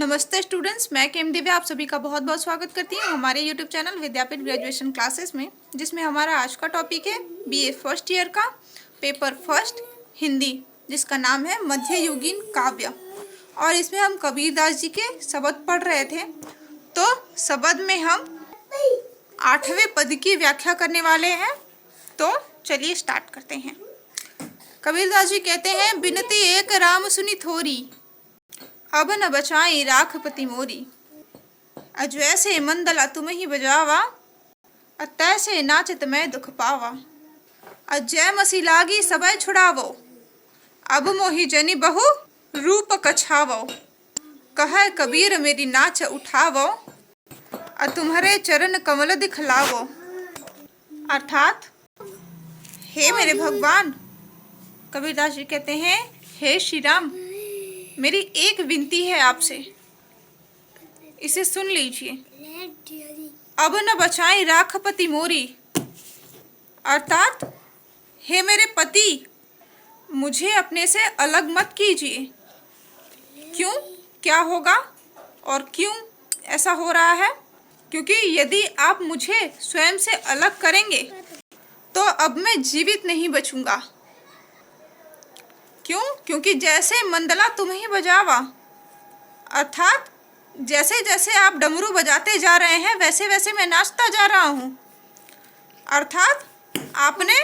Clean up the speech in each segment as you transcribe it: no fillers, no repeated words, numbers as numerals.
नमस्ते स्टूडेंट्स, मैं केम दिव्या आप सभी का बहुत बहुत स्वागत करती हूँ हमारे यूट्यूब चैनल विद्यापीठ ग्रेजुएशन क्लासेस में, जिसमें हमारा आज का टॉपिक है बीए फर्स्ट ईयर का पेपर फर्स्ट हिंदी, जिसका नाम है मध्ययुगीन काव्य। और इसमें हम कबीरदास जी के शब्द पढ़ रहे थे। तो शब्द में हम 8वें पद की व्याख्या करने वाले हैं। तो चलिए स्टार्ट करते हैं। कबीरदास जी कहते हैं, बिनती एक राम सुनी थोरी, अब न बचाई राखपति मोरी। अजैसे मंदला तुम ही बजावा, अतैसे नाचत मैं दुख पावा। अजय मसी लागी सबय छुड़ावो, अब मोहि जनि बहु रूप कछावो। कह कबीर मेरी नाच उठावो, तुम्हारे चरण कमल दिखलावो। अर्थात हे मेरे भगवान, कबीरदास जी कहते हैं, हे श्री राम, मेरी एक विनती है आपसे, इसे सुन लीजिए। अब न बचाई राखपति मोरी, अर्थात हे मेरे पति, मुझे अपने से अलग मत कीजिए। क्यों, क्या होगा और क्यों ऐसा हो रहा है? क्योंकि यदि आप मुझे स्वयं से अलग करेंगे तो अब मैं जीवित नहीं बचूंगा। क्यों? क्योंकि जैसे मंदला तुम ही बजावा, अर्थात जैसे जैसे आप डमरू बजाते जा रहे हैं वैसे वैसे मैं नाचता जा रहा हूँ। अर्थात आपने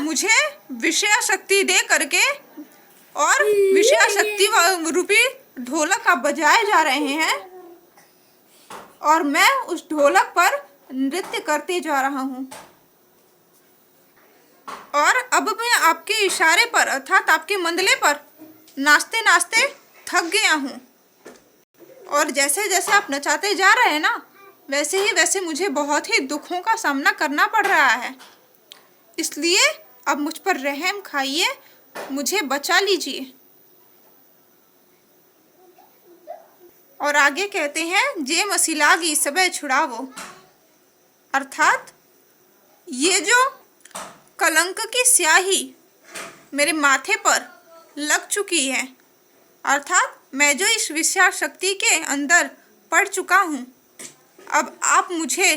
मुझे विषय शक्ति दे करके और विषय शक्ति रूपी ढोलक आप बजाए जा रहे हैं और मैं उस ढोलक पर नृत्य करते जा रहा हूँ। और अब मैं आपके इशारे पर अर्थात आपके मंदले पर नाचते नाचते थक गया हूँ। और जैसे जैसे आप नचाते जा रहे हैं ना, वैसे ही वैसे मुझे बहुत ही दुखों का सामना करना पड़ रहा है। इसलिए अब मुझ पर रहम खाइए, मुझे बचा लीजिए। और आगे कहते हैं, जे मसीलागी सबे छुड़ावो, अर्थात ये जो कलंक की स्याही मेरे माथे पर लग चुकी है, अर्थात मैं जो इस विषय शक्ति के अंदर पड़ चुका हूँ, अब आप मुझे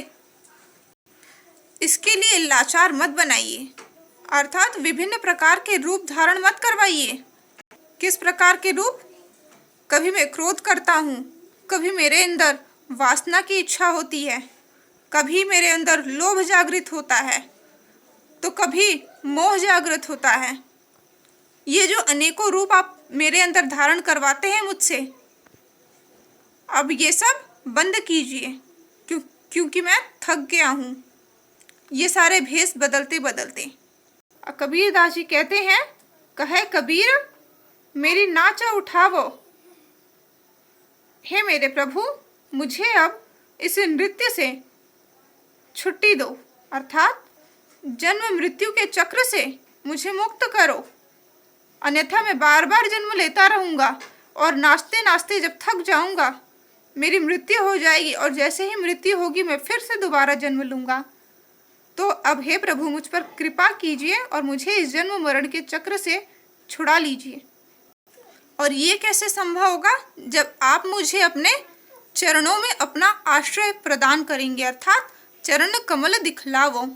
इसके लिए लाचार मत बनाइए। अर्थात विभिन्न प्रकार के रूप धारण मत करवाइए। किस प्रकार के रूप? कभी मैं क्रोध करता हूँ, कभी मेरे अंदर वासना की इच्छा होती है, कभी मेरे अंदर लोभ जागृत होता है, तो कभी मोह जागृत होता है। ये जो अनेकों रूप आप मेरे अंदर धारण करवाते हैं मुझसे, अब ये सब बंद कीजिए। क्योंकि मैं थक गया हूँ ये सारे भेष बदलते बदलते। कबीरदास जी कहते हैं, कहे कबीर मेरी नाच उठावो, हे मेरे प्रभु, मुझे अब इस नृत्य से छुट्टी दो, अर्थात जन्म मृत्यु के चक्र से मुझे मुक्त करो, अन्यथा मैं बार बार जन्म लेता रहूँगा और नाचते नाचते जब थक जाऊँगा मेरी मृत्यु हो जाएगी, और जैसे ही मृत्यु होगी मैं फिर से दोबारा जन्म लूँगा। तो अब हे प्रभु, मुझ पर कृपा कीजिए और मुझे इस जन्म मरण के चक्र से छुड़ा लीजिए। और ये कैसे संभव होगा? जब आप मुझे अपने चरणों में अपना आश्रय प्रदान करेंगे, अर्थात चरण कमल दिखलावो,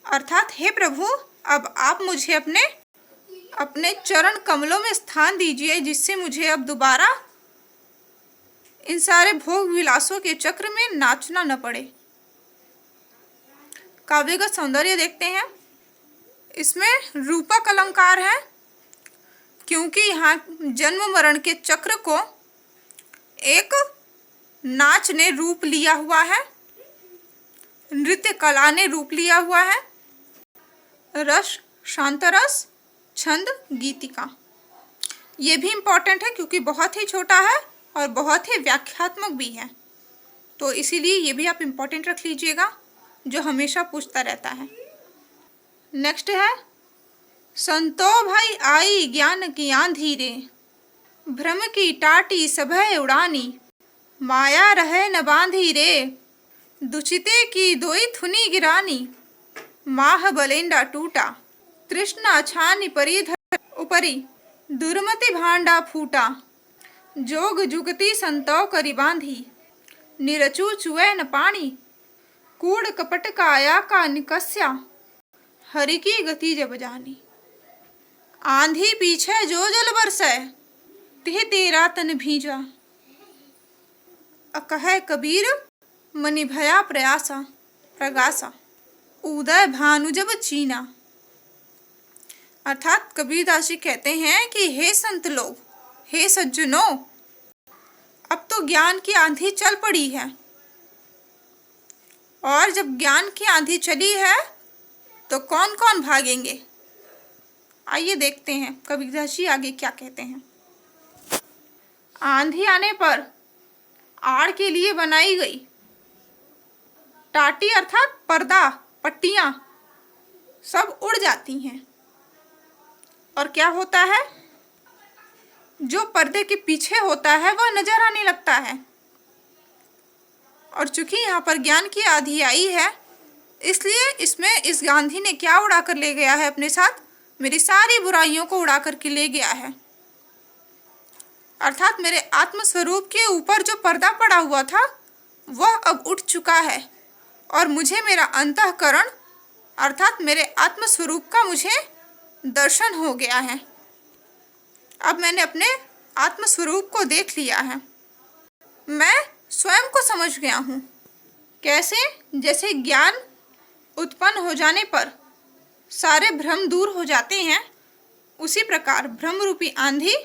अर्थात हे प्रभु, अब आप मुझे अपने चरण कमलों में स्थान दीजिए, जिससे मुझे अब दोबारा इन सारे भोग विलासों के चक्र में नाचना न पड़े। काव्य का सौंदर्य देखते हैं। इसमें रूपक अलंकार है, क्योंकि यहाँ जन्म मरण के चक्र को एक नाच ने रूप लिया हुआ है, नृत्य कला ने रूप लिया हुआ है। रस, शांतरस, छंद, गीतिका, ये भी इम्पोर्टेंट है क्योंकि बहुत ही छोटा है और बहुत ही व्याख्यात्मक भी है। तो इसीलिए ये भी आप इम्पोर्टेंट रख लीजिएगा, जो हमेशा पूछता रहता है। नेक्स्ट है, संतो भाई आई ज्ञान की आंधी, भ्रम की टाटी सभय उड़ानी। माया रहे न बांधी रे, दुचिते की दोई थुनी गिरानी। माह बलेंडा टूटा, तृष्णा छानी परिधर उपरी, दुर्मति भांडा फूटा। जोग जुगति संतो करी बांधी, निरचू चुए न पानी, कूड़ कपट काया का निकस्या, हरि की गति जब जानी। आंधी पीछे जो जल बरसै, तिह तेरा तन भीजा, अकह कबीर मनि भया प्रयासा प्रगासा, उदय भानु जब चीना। अर्थात कबीरदास जी कहते हैं कि हे संत लोग, हे सज्जनों, अब तो ज्ञान की आंधी चल पड़ी है, और जब ज्ञान की आंधी चली है तो कौन कौन भागेंगे। आइए देखते हैं कबीरदास जी आगे क्या कहते हैं। आंधी आने पर आड़ के लिए बनाई गई टाटी अर्थात पर्दा, पट्टियां सब उड़ जाती हैं, और क्या होता है, जो पर्दे के पीछे होता है वह नजर आने लगता है। और चूंकि यहाँ पर ज्ञान की आंधी आई है, इसलिए इसमें इस आंधी ने क्या उड़ा कर ले गया है अपने साथ, मेरी सारी बुराइयों को उड़ा करके ले गया है। अर्थात मेरे आत्मस्वरूप के ऊपर जो पर्दा पड़ा हुआ था वह अब उठ चुका है, और मुझे मेरा अंतःकरण अर्थात मेरे आत्मस्वरूप का मुझे दर्शन हो गया है। अब मैंने अपने आत्मस्वरूप को देख लिया है, मैं स्वयं को समझ गया हूँ। कैसे? जैसे ज्ञान उत्पन्न हो जाने पर सारे भ्रम दूर हो जाते हैं, उसी प्रकार भ्रम रूपी आंधी,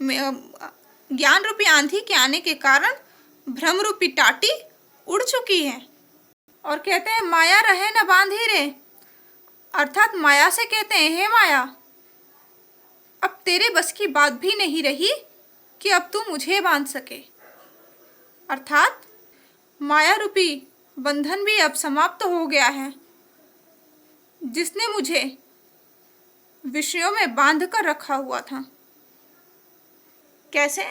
ज्ञान रूपी आंधी के आने के कारण भ्रम रूपी टाटी उड़ चुकी है। और कहते हैं माया रहे न बांधी रे, अर्थात माया से कहते हैं हे माया, अब तेरे बस की बात भी नहीं रही कि अब तू मुझे बांध सके। अर्थात माया रूपी बंधन भी अब समाप्त हो गया है, जिसने मुझे विषयों में बांध कर रखा हुआ था। कैसे?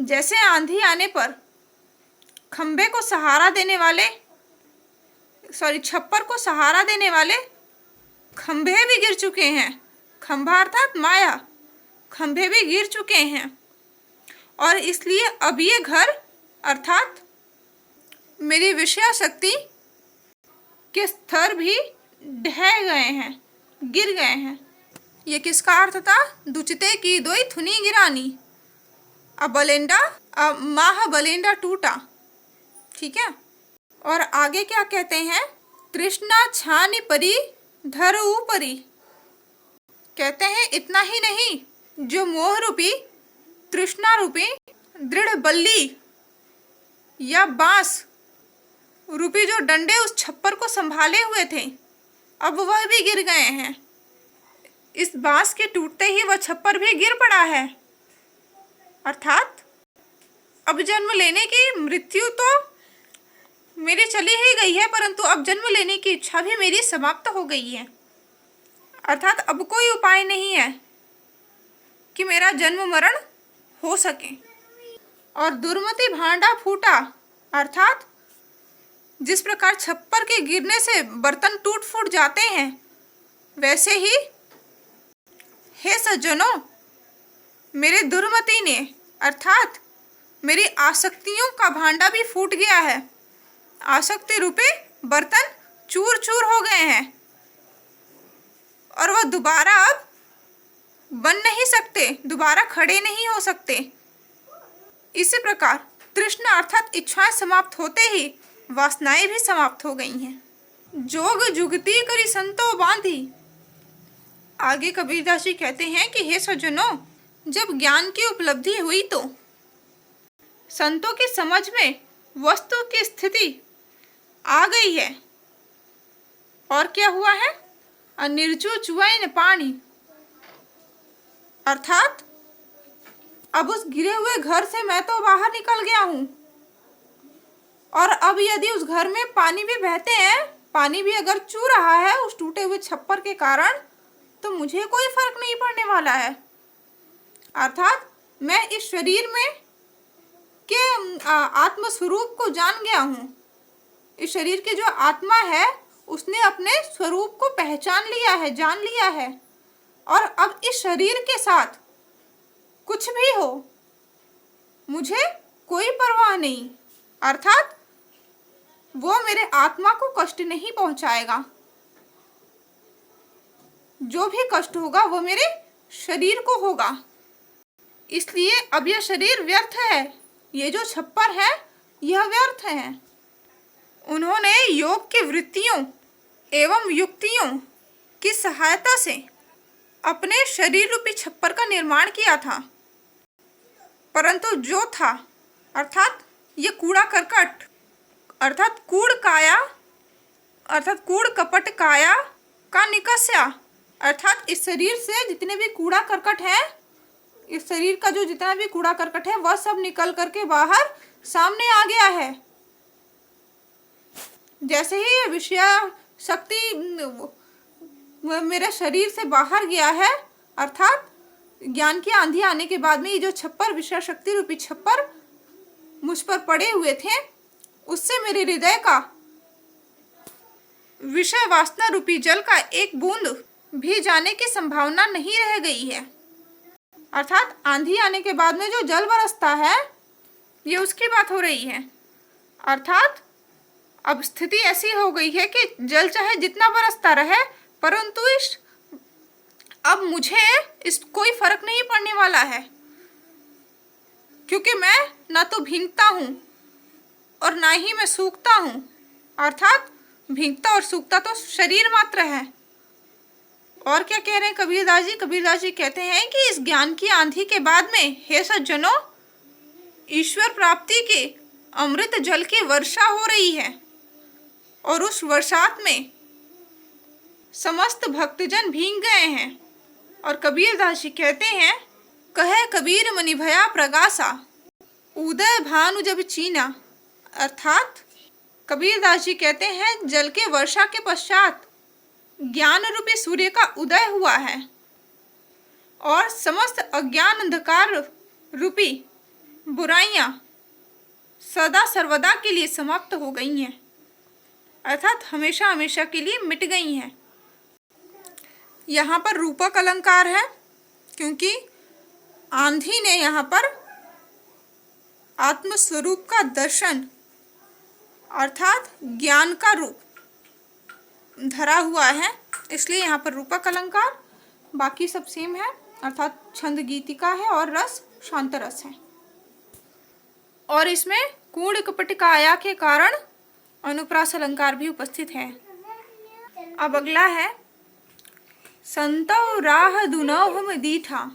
जैसे आंधी आने पर खंभे को सहारा देने वाले छप्पर को सहारा देने वाले खंभे भी गिर चुके हैं। खंभा अर्थात माया, खंभे भी गिर चुके हैं, और इसलिए अब ये घर अर्थात मेरी विषय शक्ति के स्तर भी ढह गए हैं, गिर गए हैं। ये किसका अर्थ था? दुचते की दोई थुनी गिरानी, अब माह बलेंडा टूटा। ठीक है। और आगे क्या कहते हैं? तृष्णा छानी परी धर ऊपरी। कहते हैं इतना ही नहीं, जो मोह रूपी तृष्णा रूपी दृढ़ बल्ली या बांस रूपी जो डंडे उस छप्पर को संभाले हुए थे, अब वह भी गिर गए हैं। इस बांस के टूटते ही वह छप्पर भी गिर पड़ा है। अर्थात अब जन्म लेने की मृत्यु तो मेरी चली ही गई है, परंतु अब जन्म लेने की इच्छा भी मेरी समाप्त हो गई है। अर्थात अब कोई उपाय नहीं है कि मेरा जन्म मरण हो सके। और दुर्मति भांडा फूटा, अर्थात जिस प्रकार छप्पर के गिरने से बर्तन टूट फूट जाते हैं, वैसे ही हे सज्जनों, मेरे दुर्मति ने अर्थात मेरी आसक्तियों का भांडा भी फूट गया है। आसक्ति रूपे बर्तन चूर चूर हो गए हैं, और वह दोबारा अब बन नहीं सकते, दोबारा खड़े नहीं हो सकते। इसी प्रकार तृष्णा अर्थात इच्छाएं समाप्त होते ही वासनाएं भी समाप्त हो गई हैं। जोग जुगती करी संतो बांधी। आगे कबीरदास जी कहते हैं कि हे सज्जनों, जब ज्ञान की उपलब्धि हुई तो संतों की समझ में वस्तु की स्थिति आ गई है। और क्या हुआ है? अनिर्जु चुवैन पानी, अर्थात अब उस गिरे हुए घर से मैं तो बाहर निकल गया हूँ, और अब यदि उस घर में पानी भी बहते हैं, पानी भी अगर चू रहा है उस टूटे हुए छप्पर के कारण, तो मुझे कोई फर्क नहीं पड़ने वाला है। अर्थात मैं इस शरीर में के आत्म स्वरूप को जान गया हूँ। इस शरीर की जो आत्मा है उसने अपने स्वरूप को पहचान लिया है, जान लिया है, और अब इस शरीर के साथ कुछ भी हो, मुझे कोई परवाह नहीं, अर्थात वो मेरे आत्मा को कष्ट नहीं पहुंचाएगा। जो भी कष्ट होगा वो मेरे शरीर को होगा, इसलिए अब यह शरीर व्यर्थ है, ये जो छप्पर है यह व्यर्थ है। उन्होंने योग की वृत्तियों एवं युक्तियों की सहायता से अपने शरीर रूपी छप्पर का निर्माण किया था, परंतु जो था अर्थात ये कूड़ा करकट अर्थात कूड़ काया अर्थात कूड़ कपट काया का निकस्या, अर्थात इस शरीर से जितने भी कूड़ा करकट है, इस शरीर का जो जितना भी कूड़ा करकट है वह सब निकल करके बाहर सामने आ गया है। जैसे ही विषय शक्ति मेरे शरीर से बाहर गया है, अर्थात ज्ञान की आंधी आने के बाद में ये जो छप्पर विषय शक्ति रूपी छप्पर मुझ पर पड़े हुए थे, उससे मेरे हृदय का विषय वासना रूपी जल का एक बूंद भी जाने की संभावना नहीं रह गई है। अर्थात आंधी आने के बाद में जो जल बरसता है ये उसकी बात हो रही है। अर्थात अब स्थिति ऐसी हो गई है कि जल चाहे जितना बरसता रहे, परंतु अब मुझे इस कोई फर्क नहीं पड़ने वाला है, क्योंकि मैं ना तो भीगता हूँ और ना ही मैं सूखता हूँ। अर्थात भीगता और सूखता तो शरीर मात्र है। और क्या कह रहे हैं कबीरदास जी? कबीरदास जी कहते हैं कि इस ज्ञान की आंधी के बाद में हे सज्जनों, ईश्वर प्राप्ति के अमृत जल की वर्षा हो रही है और उस वर्षात में समस्त भक्तजन भीग गए हैं। और कबीरदास जी कहते हैं, कहे कबीर मनि भया प्रगासा, उदय भानु जब चीना। अर्थात कबीरदास जी कहते हैं जल के वर्षा के पश्चात ज्ञान रूपी सूर्य का उदय हुआ है और समस्त अज्ञान अंधकार रूपी बुराइयां सदा सर्वदा के लिए समाप्त हो गई हैं, अर्थात हमेशा हमेशा के लिए मिट गई हैं। यहाँ पर रूपक अलंकार है, क्योंकि आंधी ने यहाँ पर आत्मस्वरूप का दर्शन अर्थात ज्ञान का रूप धरा हुआ है, इसलिए यहाँ पर रूपक अलंकार। बाकी सब सेम है, अर्थात छंद गीतिका है और रस शांत रस है। और इसमें कूड़ कपट काया के कारण अनुप्रास अलंकार भी उपस्थित है। अब अगला है, संतो राह दुनौ हम दीठा,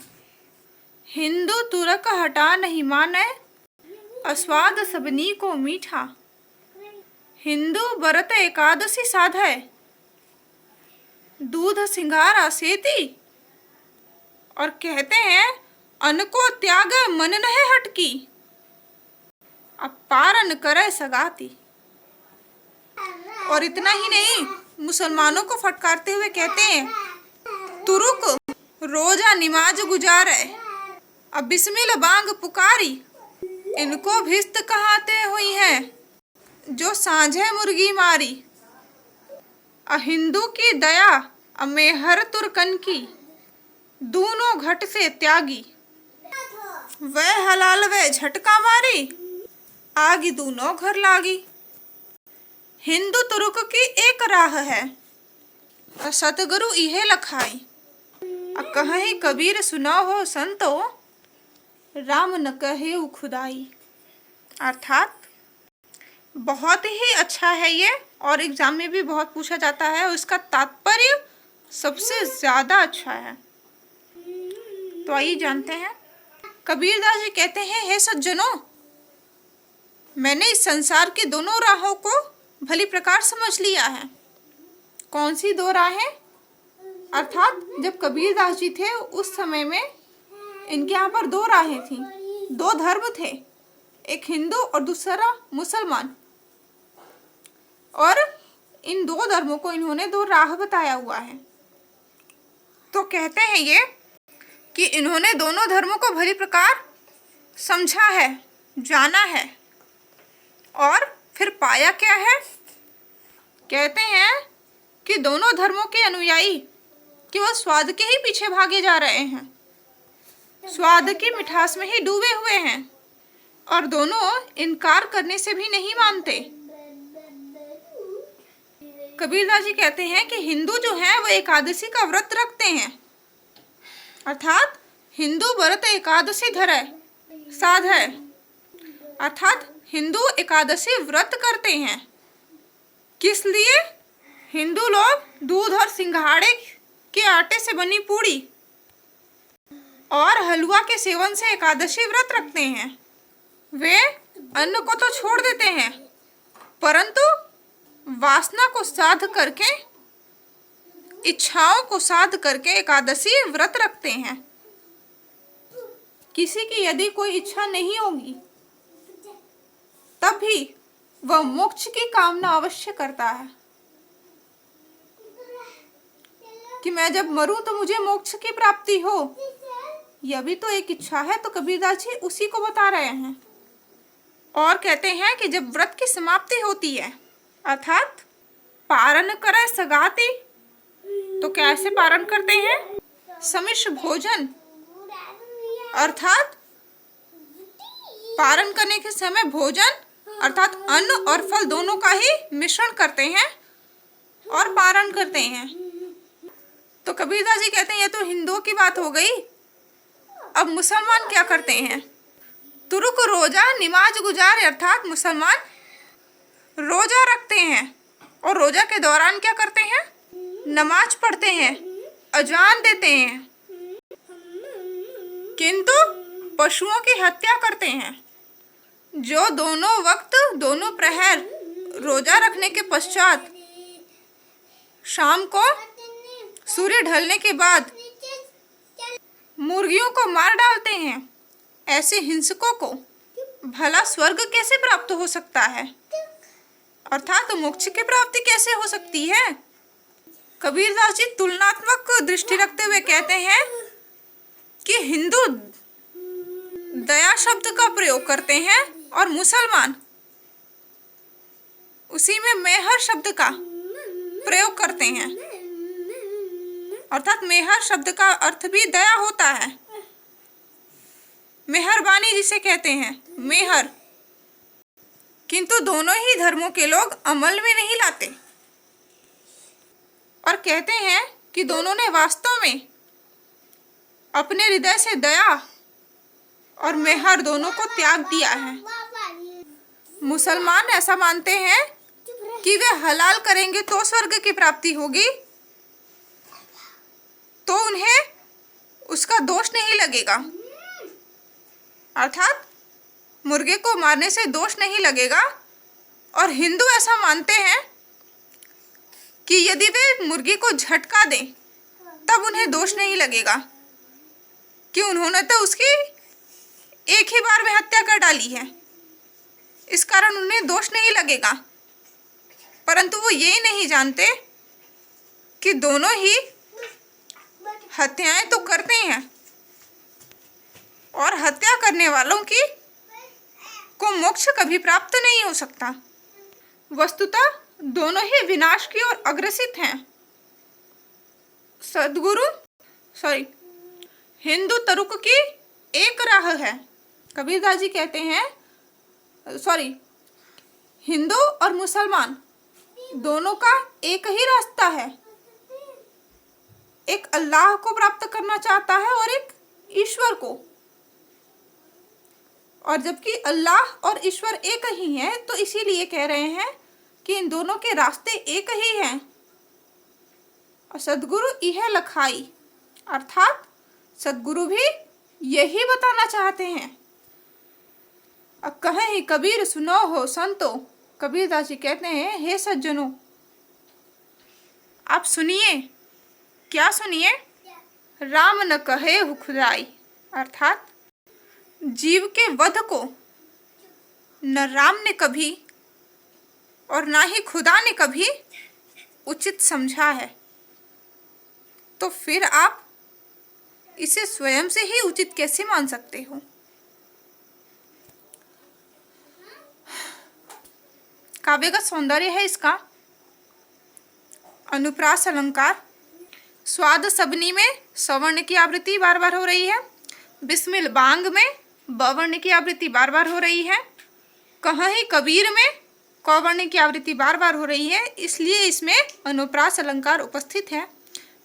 हिंदू तुरक हटा नहीं माने, अस्वाद सबनी को मीठा, हिंदू व्रत एकादशी साधे, दूध सिंगारा सेती। और कहते हैं अन्न को त्याग मन नहे हटकी, अब पारन करे सगाती। और इतना ही नहीं, मुसलमानों को फटकारते हुए कहते हैं, तुरुक रोजा निमाज गुजारे, अब बिस्मिल बांग पुकारी, इनको भिस्त कहाते हुई हैं जो सांझे मुर्गी मारी, हिंदू की दया अमेहर तुर्कन की, दोनों घट से त्यागी, वह हलाल वे झटका मारी, आगी दोनों घर लागी। हिंदू तुर्क की एक राह है, सतगुरु इहे लखाई, कहीं कबीर सुना हो संतो, राम न कहे खुदाई। अर्थात बहुत ही अच्छा है ये, और एग्जाम में भी बहुत पूछा जाता है, उसका तात्पर्य सबसे ज्यादा अच्छा है। तो आइए जानते हैं। कबीरदास जी कहते हैं, हे सज्जनों, मैंने इस संसार की दोनों राहों को भली प्रकार समझ लिया है। कौन सी दो राहें? अर्थात जब कबीरदास जी थे उस समय में इनके यहाँ पर दो राहें थी, दो धर्म थे, एक हिंदू और दूसरा मुसलमान। और इन दो धर्मों को इन्होंने दो राह बताया हुआ है। तो कहते हैं ये कि इन्होंने दोनों धर्मों को भली प्रकार समझा है, जाना है, और फिर पाया क्या है? कहते हैं कि दोनों धर्मों के अनुयायी केवल स्वाद के ही पीछे भागे जा रहे हैं, स्वाद की मिठास में ही डूबे हुए हैं, और दोनों इनकार करने से भी नहीं मानते। कबीरदास जी कहते हैं कि हिंदू जो है वो एकादशी का व्रत रखते हैं, अर्थात हिंदू व्रत एकादशी धरे साध है, अर्थात हिंदू एकादशी व्रत करते हैं। किस लिए? हिंदू लोग दूध और सिंघाड़े के आटे से बनी पूड़ी और हलवा के सेवन से एकादशी व्रत रखते हैं। वे अन्न को तो छोड़ देते हैं, परंतु वासना को साध करके, इच्छाओं को साध करके एकादशी व्रत रखते हैं। किसी की यदि कोई इच्छा नहीं होगी तब भी वह मोक्ष की कामना अवश्य करता है कि मैं जब मरूं तो मुझे मोक्ष की प्राप्ति हो। यह भी तो एक इच्छा है। तो कबीरदास जी उसी को बता रहे हैं और कहते हैं कि जब व्रत की समाप्ति होती है, अर्थात पारण करे सगाती, तो कैसे पारण करते हैं? समिश्र भोजन, अर्थात पारण करने के समय भोजन अर्थात अन्न और फल दोनों का ही मिश्रण करते हैं और पारण करते हैं। तो कबीरदास जी कहते हैं ये तो हिंदुओं की बात हो गई। अब मुसलमान क्या करते हैं? तुरुक रोजा नमाज गुजार, अर्थात मुसलमान रोजा रखते हैं और रोजा के दौरान क्या करते हैं? नमाज पढ़ते हैं, अजान देते हैं, किंतु पशुओं की हत्या करते हैं। जो दोनों वक्त, दोनों प्रहर रोजा रखने के पश्चात शाम को सूर्य ढलने के बाद मुर्गियों को मार डालते हैं, ऐसे हिंसकों को भला स्वर्ग कैसे प्राप्त हो सकता है? अर्थात मोक्ष की प्राप्ति कैसे हो सकती है? कबीरदास जी तुलनात्मक दृष्टि रखते हुए कहते हैं कि हिंदू दया शब्द का प्रयोग करते हैं और मुसलमान उसी में मेहर शब्द का प्रयोग करते हैं, अर्थात मेहर शब्द का अर्थ भी दया होता है। मेहरबानी जिसे कहते हैं, मेहर। किंतु दोनों ही धर्मों के लोग अमल में नहीं लाते और कहते हैं कि दोनों ने वास्तव में अपने हृदय से दया और मेहर दोनों को त्याग दिया है। मुसलमान ऐसा मानते हैं कि वे हलाल करेंगे तो स्वर्ग की प्राप्ति होगी, तो उन्हें उसका दोष नहीं लगेगा, अर्थात मुर्गे को मारने से दोष नहीं लगेगा। और हिंदू ऐसा मानते हैं कि यदि वे मुर्गी को झटका दें तब उन्हें दोष नहीं लगेगा कि उन्होंने तो उसकी एक ही बार में हत्या कर डाली है, इस कारण उन्हें दोष नहीं लगेगा। परंतु वो यही नहीं जानते कि दोनों ही हत्याएं तो करते हैं और हत्या करने वालों की को मोक्ष कभी प्राप्त नहीं हो सकता। वस्तुतः दोनों ही विनाश की ओर अग्रसित हैं। हिंदू तरुक की एक राह है। कबीरदास जी कहते हैं हिंदू और मुसलमान दोनों का एक ही रास्ता है। एक अल्लाह को प्राप्त करना चाहता है और एक ईश्वर को, और जबकि अल्लाह और ईश्वर एक ही हैं, तो इसीलिए कह रहे हैं कि इन दोनों के रास्ते एक ही हैं। और सदगुरु यह लखाई, अर्थात सदगुरु भी यही बताना चाहते हैं। अब कहें ही कबीर सुनो हो संतो, कबीरदास जी कहते हैं हे सज्जनों आप सुनिए। क्या सुनिए? राम न कहे हो खुदाई, अर्थात जीव के वध को न राम ने कभी और ना ही खुदा ने कभी उचित समझा है, तो फिर आप इसे स्वयं से ही उचित कैसे मान सकते हो? काव्य का सौंदर्य है इसका अनुप्रास अलंकार। स्वाद सबनी में सवर्ण की आवृत्ति बार बार हो रही है। बिस्मिल बांग में ब वर्ण की आवृत्ति बार बार हो रही है। कहाँ ही कबीर में क वर्ण की आवृत्ति बार बार हो रही है, इसलिए इसमें अनुप्रास अलंकार उपस्थित है।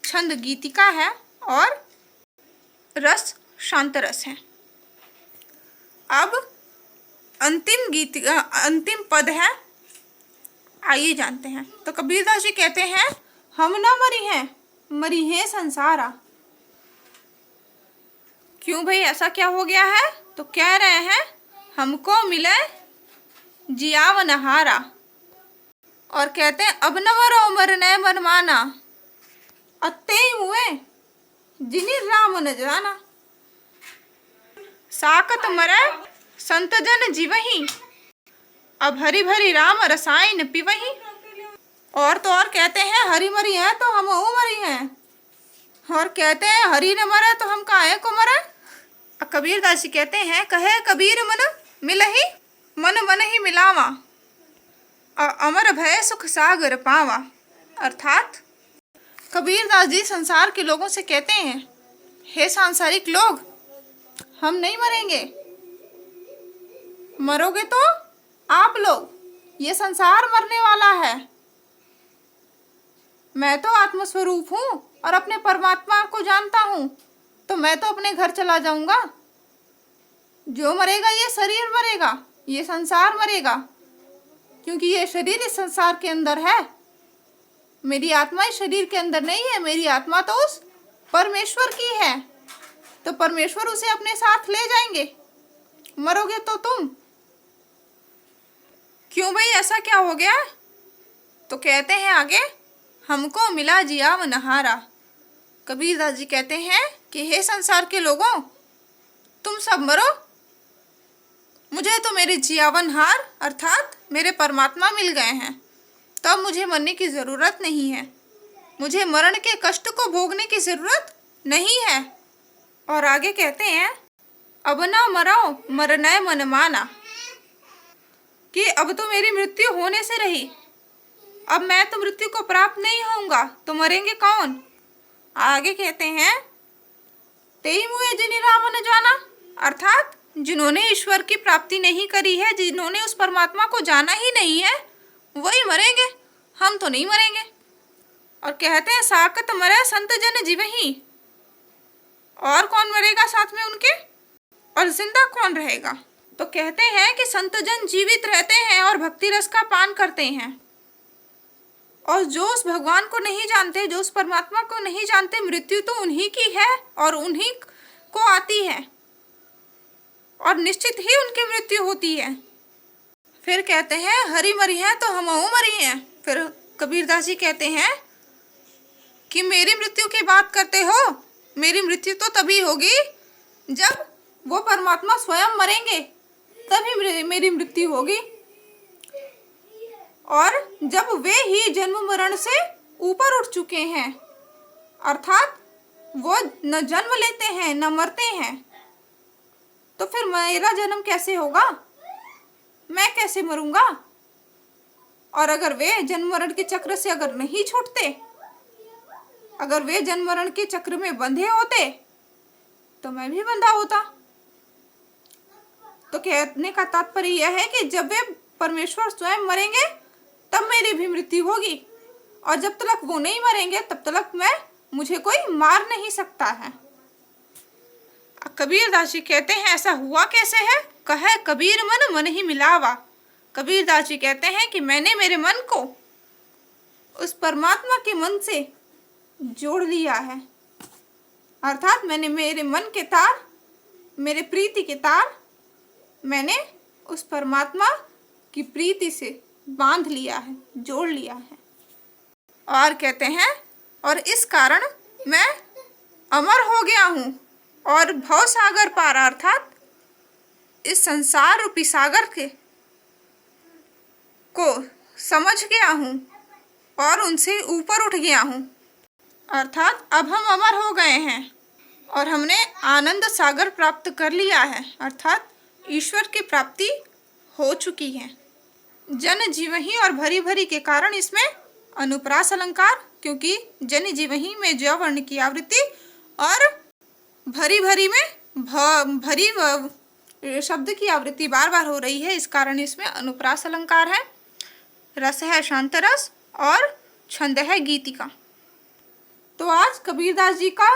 छंद गीतिका है और रस शांत रस है। अब अंतिम पद है, आइए जानते हैं। तो कबीरदास जी कहते हैं, हम ना मरी हैं, मरी है संसारा। क्यों भाई, ऐसा क्या हो गया है? तो कह रहे हैं, हमको मिले जियावन हारा। और कहते हैं, अब न मरो मरने मनमाना, अत्ते हुए जिन्हीं राम न जाना। साकत मरे संत जन जीवही, अब हरि भरी राम रसायन पिवही। और तो और कहते हैं, हरि मरी है तो हम मरी हैं, और कहते हैं हरि न मरे तो हम काहे को मरे। कबीरदास जी कहते हैं, कहे कबीर मन मिलही, मन मन ही मिलावा, अमर भय सुख सागर पावा। अर्थात कबीरदास जी संसार के लोगों से कहते हैं, हे सांसारिक लोग, हम नहीं मरेंगे, मरोगे तो आप लोग, ये संसार मरने वाला है। मैं तो आत्मस्वरूप हूँ और अपने परमात्मा को जानता हूँ, तो मैं तो अपने घर चला जाऊंगा। जो मरेगा ये शरीर मरेगा, ये संसार मरेगा, क्योंकि ये शरीर इस संसार के अंदर है। मेरी आत्मा इस शरीर के अंदर नहीं है, मेरी आत्मा तो उस परमेश्वर की है, तो परमेश्वर उसे अपने साथ ले जाएंगे। मरोगे तो तुम। क्यों भाई, ऐसा क्या हो गया? तो कहते हैं आगे, हमको मिला जियावन हारा। कबीरदास जी कहते हैं कि हे संसार के लोगों, तुम सब मरो, मुझे तो मेरे जियावन हार अर्थात मेरे परमात्मा मिल गए हैं, तो अब मुझे मरने की ज़रूरत नहीं है, मुझे मरण के कष्ट को भोगने की ज़रूरत नहीं है। और आगे कहते हैं, अब ना मरो मरने मन माना, कि अब तो मेरी मृत्यु होने से रही, अब मैं तो मृत्यु को प्राप्त नहीं होऊंगा, तो मरेंगे कौन? आगे कहते हैं, तेई मुए जिन्हीं राम न जाना, अर्थात जिन्होंने ईश्वर की प्राप्ति नहीं करी है, जिन्होंने उस परमात्मा को जाना ही नहीं है, वही मरेंगे, हम तो नहीं मरेंगे। और कहते हैं, साकत मरे संत जन जीवही, और कौन मरेगा साथ में उनके, और जिंदा कौन रहेगा? तो कहते हैं कि संत जन जीवित रहते हैं और भक्ति रस का पान करते हैं, और जो उस भगवान को नहीं जानते, जो उस परमात्मा को नहीं जानते, मृत्यु तो उन्हीं की है और उन्हीं को आती है, और निश्चित ही उनकी मृत्यु होती है। फिर कहते हैं, हरि मरी है तो हम मरी हैं। फिर कबीरदास जी कहते हैं कि मेरी मृत्यु की बात करते हो, मेरी मृत्यु तो तभी होगी जब वो परमात्मा स्वयं मरेंगे, तभी मेरी मृत्यु होगी। और जब वे ही जन्म मरण से ऊपर उठ चुके हैं, अर्थात वो न जन्म लेते हैं न मरते हैं, तो फिर मेरा जन्म कैसे होगा, मैं कैसे मरूंगा? और अगर वे जन्म मरण के चक्र से अगर नहीं छूटते, अगर वे जन्म मरण के चक्र में बंधे होते, तो मैं भी बंधा होता। तो कहने का तात्पर्य यह है कि जब वे परमेश्वर स्वयं मरेंगे, तब मेरी भी मृत्यु होगी, और जब तक वो नहीं मरेंगे, तब तक मुझे कोई मार नहीं सकता है। कबीरदास जी कहते हैं, ऐसा हुआ कैसे है? कहे कबीर मन मन ही मिलावा। कबीरदास जी कहते हैं कि मैंने मेरे मन को उस परमात्मा के मन से जोड़ लिया है, अर्थात मैंने मेरे मन के तार, मेरे प्रीति के तार, मैंने उस परमात्मा की प्रीति से बांध लिया है, जोड़ लिया है। और कहते हैं, और इस कारण मैं अमर हो गया हूँ और भव सागर पार, अर्थात इस संसार रूपी सागर को समझ गया हूँ और उनसे ऊपर उठ गया हूँ, अर्थात अब हम अमर हो गए हैं और हमने आनंद सागर प्राप्त कर लिया है, अर्थात ईश्वर की प्राप्ति हो चुकी है। जन जीवही और भरी भरी के कारण इसमें अनुप्रास अलंकार, क्योंकि जन जीवही में ज वर्ण की आवृत्ति और भरी भरी में भरी शब्द की आवृत्ति बार बार हो रही है, इस कारण इसमें अनुप्रास अलंकार है। रस है शांत रस और छंद है गीतिका। तो आज कबीरदास जी का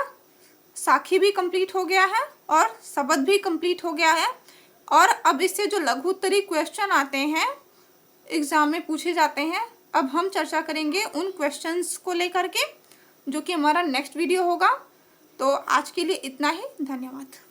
साखी भी कंप्लीट हो गया है और शब्द भी कंप्लीट हो गया है। और अब इससे जो लघु उत्तरी क्वेश्चन आते हैं, एग्जाम में पूछे जाते हैं, अब हम चर्चा करेंगे उन क्वेश्चंस को लेकर के, जो कि हमारा नेक्स्ट वीडियो होगा। तो आज के लिए इतना ही, धन्यवाद।